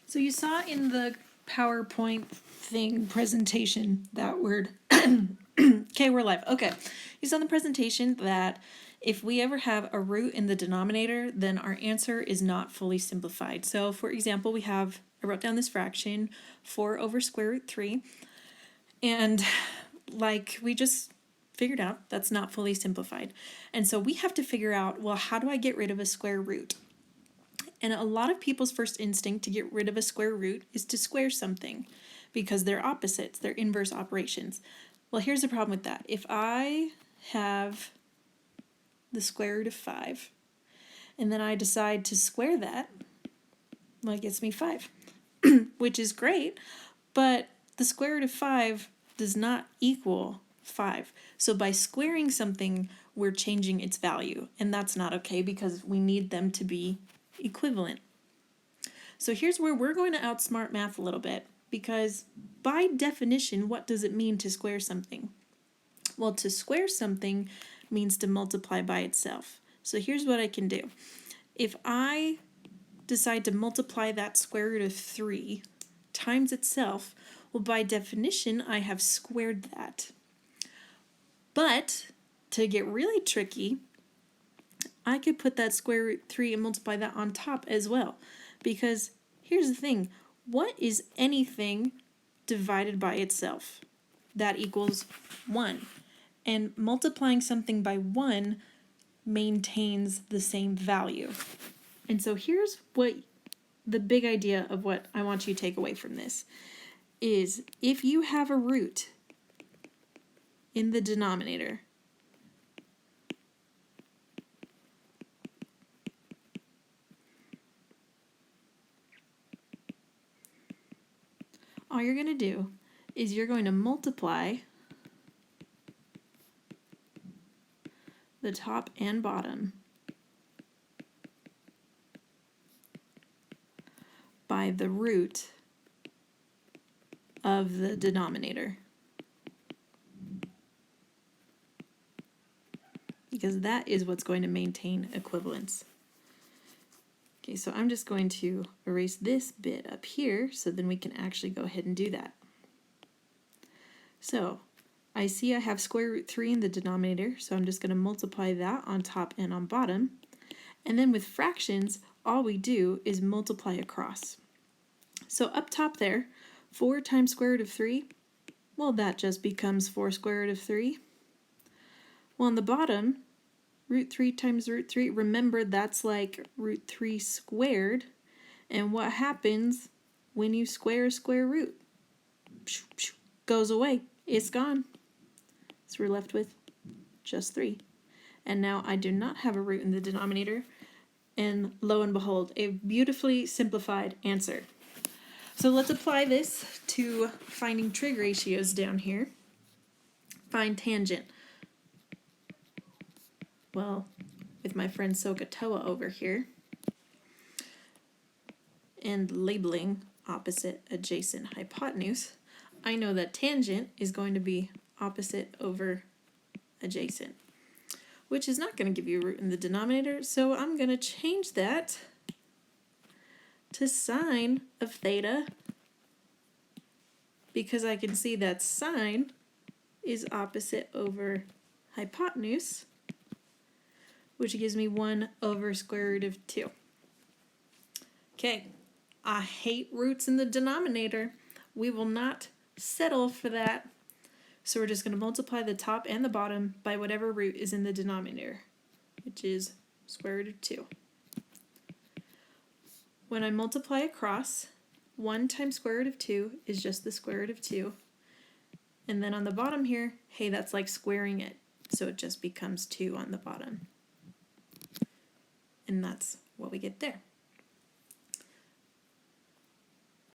So you saw in the PowerPoint thing presentation that word. Okay, we're live. Okay. You saw in the presentation that if we ever have a root in the denominator, then our answer is not fully simplified. So for example, I wrote down this fraction, 4 over square root 3. And like we just figured out, that's not fully simplified. And so we have to figure out, well, how do I get rid of a square root? And a lot of people's first instinct to get rid of a square root is to square something because they're opposites, they're inverse operations. Well, here's the problem with that. If I have the square root of 5 and then I decide to square that, well, it gets me 5, which is great, but the square root of 5 does not equal 5. So by squaring something, we're changing its value, and that's not okay because we need them to be equivalent. So here's where we're going to outsmart math a little bit, because by definition, what does it mean to square something? Well, to square something means to multiply by itself. So here's what I can do. If I decide to multiply that square root of 3 times itself, well, by definition, I have squared that. But to get really tricky, I could put that square root 3 and multiply that on top as well. Because here's the thing, what is anything divided by itself? That equals 1. And multiplying something by 1 maintains the same value. And so here's what the big idea of what I want you to take away from this is, if you have a root in the denominator, all you're going to do is you're going to multiply the top and bottom by the root of the denominator. Because that is what's going to maintain equivalence. Okay, so I'm just going to erase this bit up here so then we can actually go ahead and do that. So I see I have square root 3 in the denominator, so I'm just going to multiply that on top and on bottom. And then with fractions, all we do is multiply across. So up top there, 4 times square root of 3, well, that just becomes 4 square root of 3. Well, on the bottom, root 3 times root 3, remember that's like root 3 squared. And what happens when you square a square root? Goes away. It's gone. So we're left with just 3. And now I do not have a root in the denominator. And lo and behold, a beautifully simplified answer. So let's apply this to finding trig ratios down here. Find tangent. Well, with my friend SOHCAHTOA over here, and labeling opposite, adjacent, hypotenuse, I know that tangent is going to be opposite over adjacent, which is not going to give you a root in the denominator, so I'm going to change that to sine of theta, because I can see that sine is opposite over hypotenuse, which gives me 1 over square root of 2. Okay, I hate roots in the denominator. We will not settle for that. So we're just going to multiply the top and the bottom by whatever root is in the denominator, which is square root of 2. When I multiply across, 1 times square root of 2 is just the square root of 2. And then on the bottom here, hey, that's like squaring it. So it just becomes 2 on the bottom. And that's what we get there.